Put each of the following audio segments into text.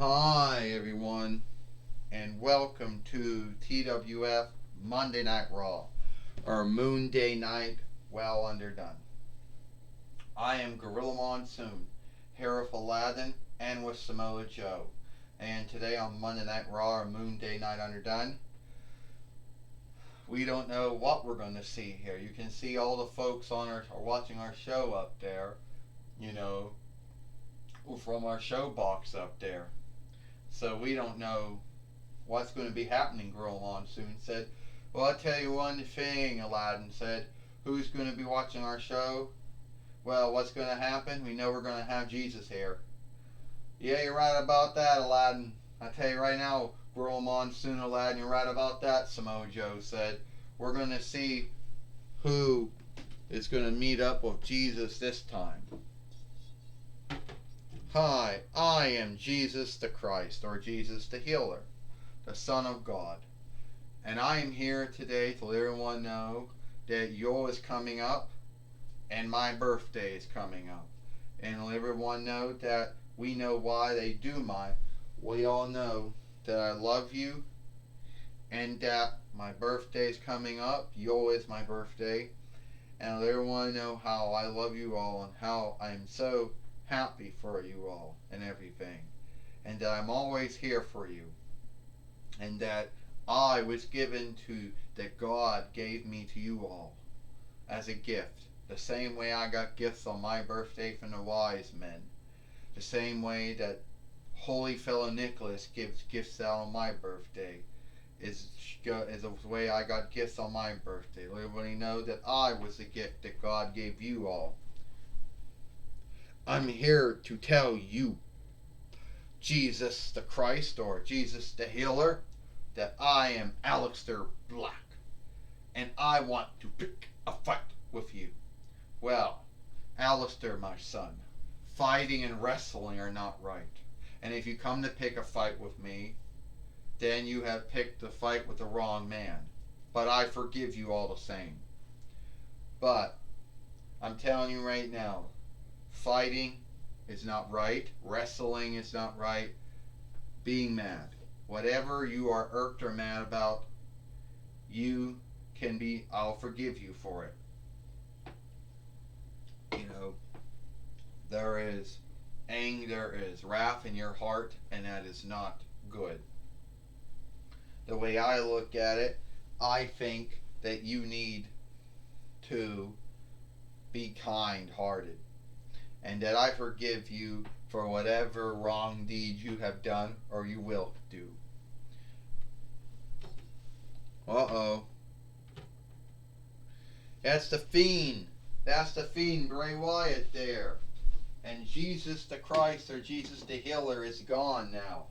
Hi, everyone, and welcome to TWF Monday Night Raw, or Moon Day Night Well Underdone. I am Gorilla Monsoon, here with Aladdin and with Samoa Joe. And today on Monday Night Raw, or Moon Day Night Underdone, we don't know what we're going to see here. You can see all the folks on our watching our show up there, you know, from our show box up there. So we don't know what's going to be happening, Gorilla Monsoon said. Well, I'll tell you one thing, Aladdin said. Who's going to be watching our show? Well, what's going to happen? We know we're going to have Jesus here. Yeah, you're right about that, Aladdin. I tell you right now, Gorilla Monsoon, Aladdin, you're right about that, Samoa Joe said. We're going to see who is going to meet up with Jesus this time. Hi, I am Jesus the Christ, or Jesus the Healer, the Son of God. And I am here today to let everyone know that Yule is coming up and my birthday is coming up. And let everyone know that we know why they do mine. We all know that I love you and that my birthday is coming up. Yule is my birthday. And let everyone know how I love you all and how I am so happy for you all and everything. And that I'm always here for you. And that I was given to, that God gave me to you all as a gift. The same way I got gifts on my birthday from the wise men. The same way that Holy Fellow Nicholas gives gifts out on my birthday. Is the way I got gifts on my birthday. Let everybody know that I was the gift that God gave you all. I'm here to tell you, Jesus the Christ, or Jesus the Healer, that I am Aleister Black, and I want to pick a fight with you. Well, Aleister, my son, fighting and wrestling are not right. And if you come to pick a fight with me, then you have picked the fight with the wrong man. But I forgive you all the same. But I'm telling you right now, fighting is not right. Wrestling is not right. Being mad. Whatever you are irked or mad about, I'll forgive you for it. You know, there is anger, there is wrath in your heart, and that is not good. The way I look at it, I think that you need to be kind-hearted, and that I forgive you for whatever wrong deeds you have done or you will do. Uh-oh. That's the Fiend. That's the Fiend, Bray Wyatt there. And Jesus the Christ, or Jesus the Healer, is gone now.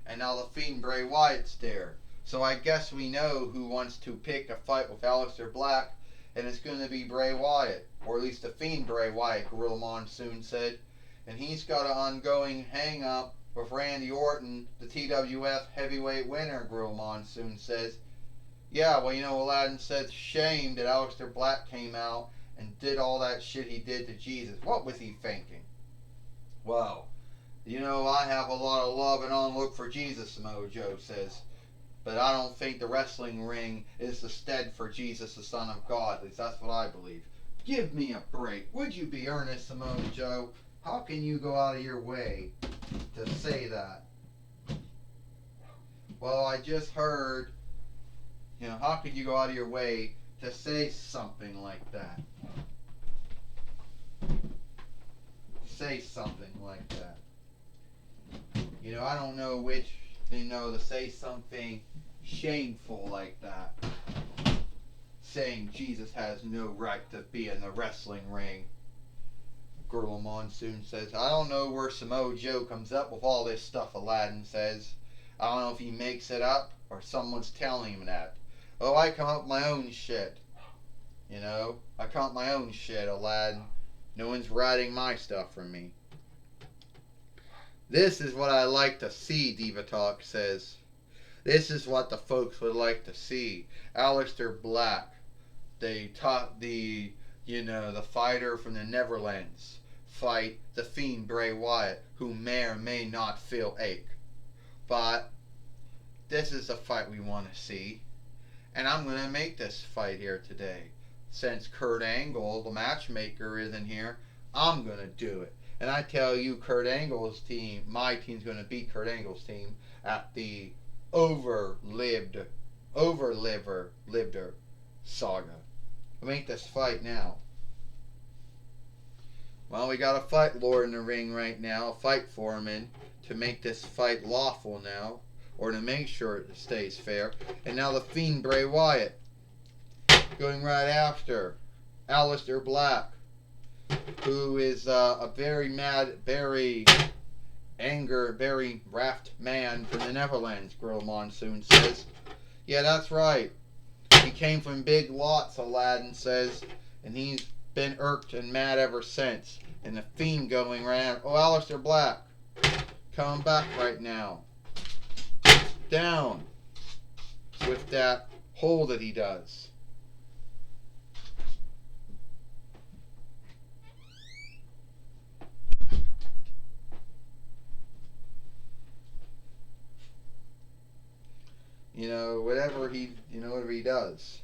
And now the Fiend, Bray Wyatt's there. So I guess we know who wants to pick a fight with Aleister Black, and it's going to be Bray Wyatt. Or at least the Fiend Bray Wyatt, Gorilla Monsoon said. And he's got an ongoing hang-up with Randy Orton, the TWF heavyweight winner, Gorilla Monsoon says. Yeah, well, you know, Aladdin said, shame that Aleister Black came out and did all that shit he did to Jesus. What was he thinking? Well, you know, I have a lot of love and onlook for Jesus, Samoa Joe says. But I don't think the wrestling ring is the stead for Jesus, the Son of God. At least that's what I believe. Give me a break. Would you be earnest, Samoa Joe? How can you go out of your way to say that? Well, I just heard, you know, how could you go out of your way to say something like that? Say something like that. You know, I don't know which, you know, to say something shameful like that. Saying Jesus has no right to be in the wrestling ring. Gorilla Monsoon says, I don't know where Samoa Joe comes up with all this stuff, Aladdin says. I don't know if he makes it up or someone's telling him that. Oh, I come up with my own shit. You know, I come up with my own shit, Aladdin. No one's writing my stuff for me. This is what I like to see, Diva Talk says. This is what the folks would like to see. Aleister Black, they taught the fighter from the Neverlands, fight the Fiend Bray Wyatt, who may or may not feel ache. But this is the fight we want to see. And I'm going to make this fight here today. Since Kurt Angle, the matchmaker, isn't here, I'm going to do it. And I tell you, Kurt Angle's team, my team's going to beat Kurt Angle's team at the Overliver saga. We'll make this fight now. Well, we got a fight lord in the ring right now, a fight foreman, to make this fight lawful now, or to make sure it stays fair. And now the Fiend Bray Wyatt, going right after Aleister Black, who is a very mad, very wrath man from the Neverlands, Gorilla Monsoon says. Yeah, that's right. He came from big lots, Aladdin says, and he's been irked and mad ever since. And the Fiend going around. Oh, Aleister Black, coming back right now. Down with that hole that he does. Whatever he does.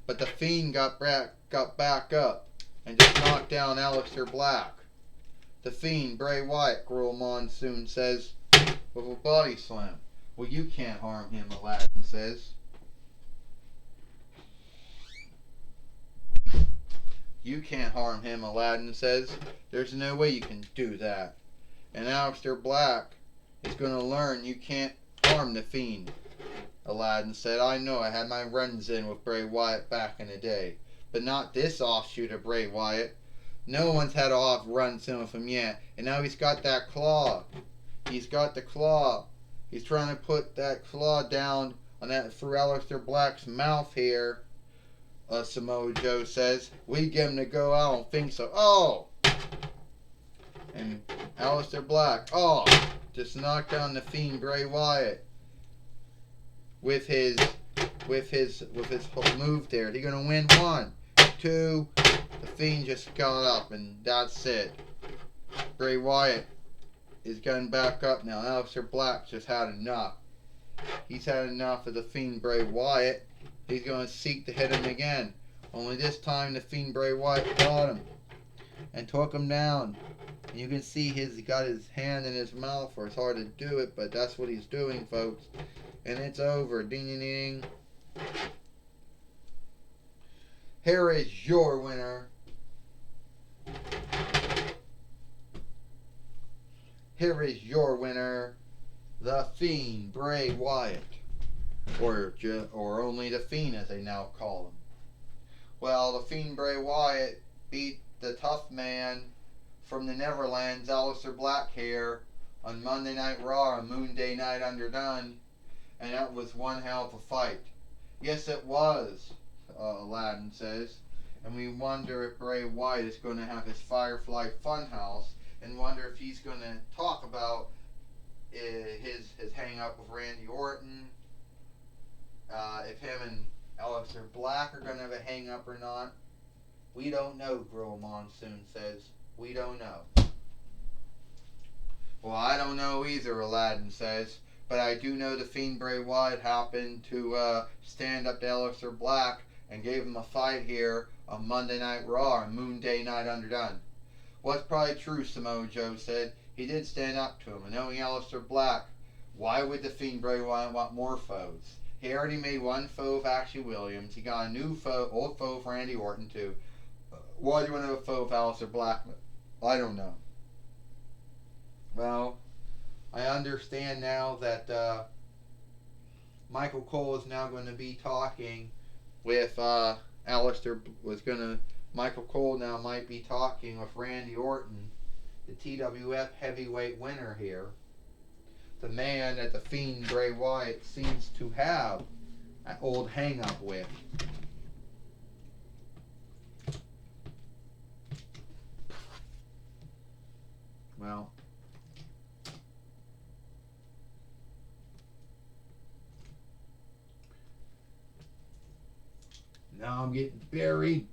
But the Fiend got back up and just knocked down Aleister Black. The Fiend, Bray Wyatt, Gorilla Monsoon says, with a body slam. Well, you can't harm him, Aladdin says. You can't harm him, Aladdin says. There's no way you can do that. And Aleister Black is going to learn you can't harm the Fiend. Aladdin said, I know, I had my runs in with Bray Wyatt back in the day. But not this offshoot of Bray Wyatt. No one's had off runs in with him yet. And now he's got that claw. He's got the claw. He's trying to put that claw down on that through Aleister Black's mouth here. Samoa Joe says, we get him to go. I don't think so. Oh! And Aleister Black, just knocked down the Fiend Bray Wyatt with his move there. He's gonna win 1, 2. The Fiend just got up, and that's it. Bray Wyatt is getting back up now. Aleister Black just had enough. He's had enough of the Fiend Bray Wyatt. He's going to seek to hit him again. Only this time the Fiend Bray Wyatt caught him and took him down. And you can see he got his hand in his mouth, or it's hard to do it, but that's what he's doing, folks. And it's over. Ding, ding, ding. Here is your winner. Here is your winner, the Fiend Bray Wyatt, or only the Fiend as they now call him. Well, the Fiend Bray Wyatt beat the tough man from the Neverlands, Aleister Black here, on Monday Night Raw and Moon Day Night Underdone, and that was one hell of a fight. Yes, it was, Aladdin says, and we wonder if Bray Wyatt is going to have his Firefly Funhouse, and wonder if he's going to talk about his hang up with Randy Orton, if him and Aleister Black are going to have a hang up or not. We don't know, Gorilla Monsoon says. We don't know. Well, I don't know either, Aladdin says. But I do know the Fiend Bray Wyatt happened to stand up to Aleister Black and gave him a fight here on Monday Night Raw and Moon Day Night Underdone. Well, it's probably true, Samoa Joe said. He did stand up to him. And knowing Aleister Black, why would the Fiend Bray Wyatt want more foes? He already made one foe of Ashley Williams. He got a new foe, old foe for Randy Orton too. Why do you want to have a foe of Aleister Black? I don't know. Well, I understand now that Michael Cole is now going to be talking with Michael Cole now might be talking with Randy Orton, the TWF heavyweight winner here. The man that the Fiend Bray Wyatt seems to have an old hang-up with. Well, now I'm getting buried.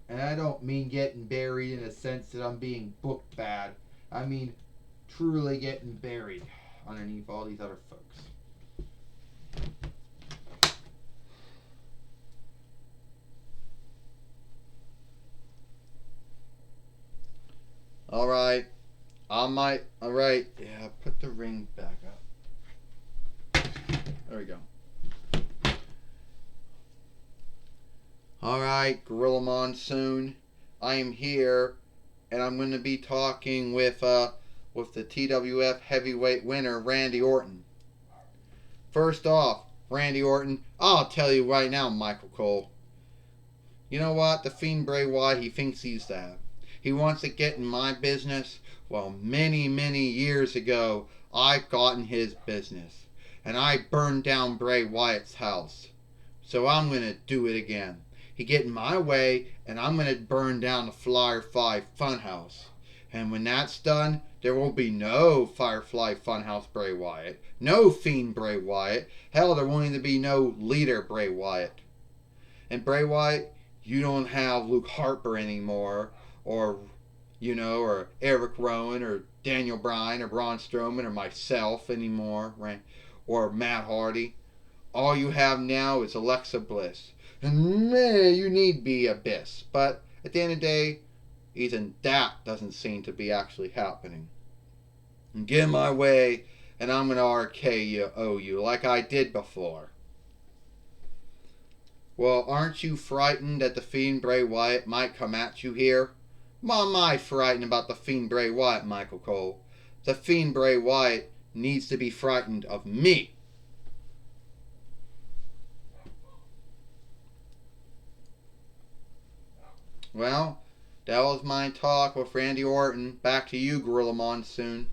And I don't mean getting buried in a sense that I'm being booked bad. I mean truly getting buried underneath all these other folks. Alright. Alright. Yeah, put the ring back up. There we go. Alright, Gorilla Monsoon. I am here, and I'm going to be talking with the TWF heavyweight winner, Randy Orton. First off, Randy Orton, I'll tell you right now, Michael Cole. You know what? The Fiend Bray Wyatt, he thinks he's that. He wants to get in my business. Well, many, many years ago, I got in his business. And I burned down Bray Wyatt's house. So I'm going to do it again. He get in my way, and I'm going to burn down the Firefly Funhouse. And when that's done, there will be no Firefly Funhouse Bray Wyatt. No Fiend Bray Wyatt. Hell, there won't even be no Leader Bray Wyatt. And Bray Wyatt, you don't have Luke Harper anymore, or Eric Rowan, or Daniel Bryan, or Braun Strowman, or myself anymore, right? Or Matt Hardy. All you have now is Alexa Bliss. And you need be Abyss. But at the end of the day, even that doesn't seem to be actually happening. And get in my way, and I'm going to RKO you like I did before. Well, aren't you frightened that the Fiend Bray Wyatt might come at you here? Why am I frightened about the Fiend Bray Wyatt, Michael Cole? The Fiend Bray Wyatt needs to be frightened of me. Well, that was my talk with Randy Orton. Back to you, Gorilla Monsoon.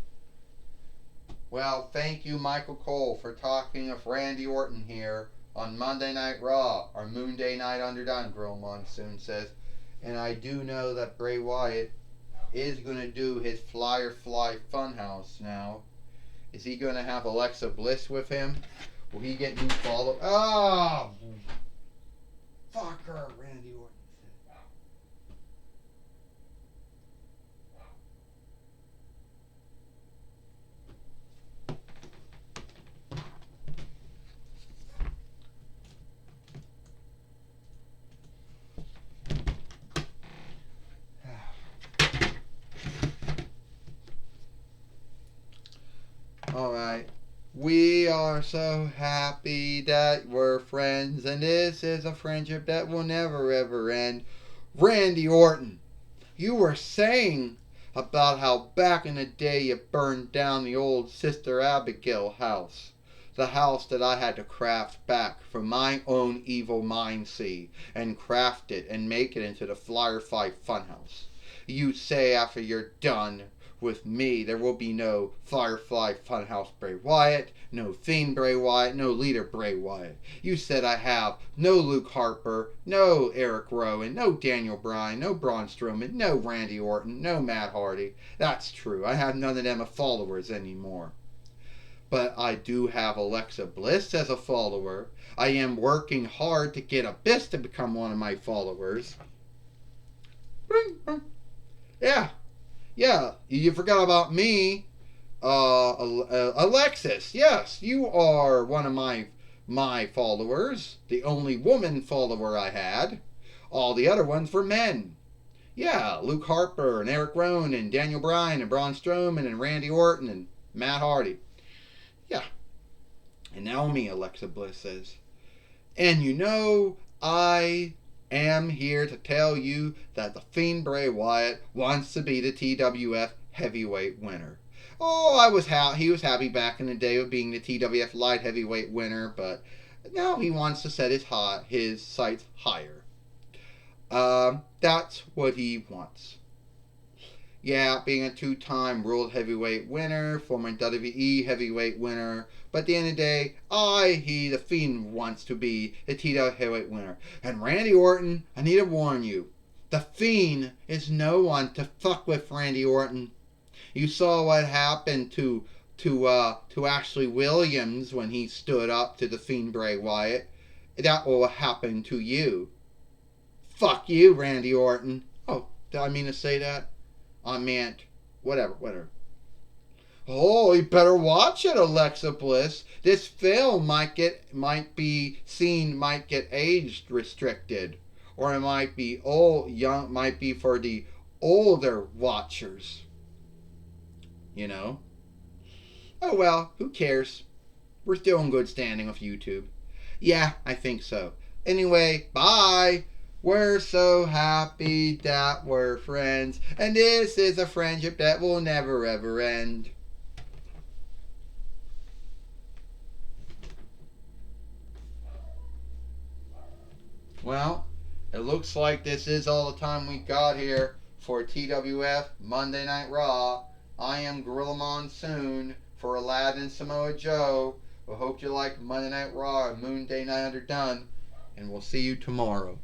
Well, thank you, Michael Cole, for talking with Randy Orton here on Monday Night Raw, or Moonday Night Underdone, Gorilla Monsoon says. And I do know that Bray Wyatt is going to do his Firefly Funhouse now. Is he going to have Alexa Bliss with him? Will he get new follow? Oh! Fucker, Randy Orton. Alright. We are so happy that we're friends, and this is a friendship that will never ever end. Randy Orton, you were saying about how back in the day you burned down the old Sister Abigail house. The house that I had to craft back from my own evil mind seed, and craft it and make it into the Firefly Funhouse. You say after you're done with me, there will be no Firefly Funhouse Bray Wyatt, no Fiend Bray Wyatt, no Leader Bray Wyatt. You said I have no Luke Harper, no Eric Rowan, no Daniel Bryan, no Braun Strowman, no Randy Orton, no Matt Hardy. That's true. I have none of them as followers anymore. But I do have Alexa Bliss as a follower. I am working hard to get Abyss to become one of my followers. Yeah, you forgot about me. Alexis, yes, you are one of my followers. The only woman follower I had. All the other ones were men. Yeah, Luke Harper and Eric Rowan and Daniel Bryan and Braun Strowman and Randy Orton and Matt Hardy. Yeah. And now me, Alexa Bliss says. And you know, I am here to tell you that the Fiend Bray Wyatt wants to be the TWF heavyweight winner. Oh, he was happy back in the day of being the TWF light heavyweight winner, but now he wants to set his sights higher. That's what he wants. Yeah, being a two-time World Heavyweight winner, former WWE Heavyweight winner, but at the end of the day, the Fiend wants to be the TWF Heavyweight winner. And Randy Orton, I need to warn you, the Fiend is no one to fuck with, Randy Orton. You saw what happened to Ashley Williams when he stood up to the Fiend Bray Wyatt. That will happen to you. Fuck you, Randy Orton. Oh, did I mean to say that? I meant, whatever. Oh, you better watch it, Alexa Bliss. This film might get age restricted, or it might be might be for the older watchers. You know. Oh well, who cares? We're still in good standing with YouTube. Yeah, I think so. Anyway, bye. We're so happy that we're friends, and this is a friendship that will never ever end. Well, it looks like this is all the time we got here for TWF Monday Night Raw. I am Gorilla Monsoon for Aladdin Samoa Joe. We hope you like Monday Night Raw and Moon Day Night Underdone, and we'll see you tomorrow.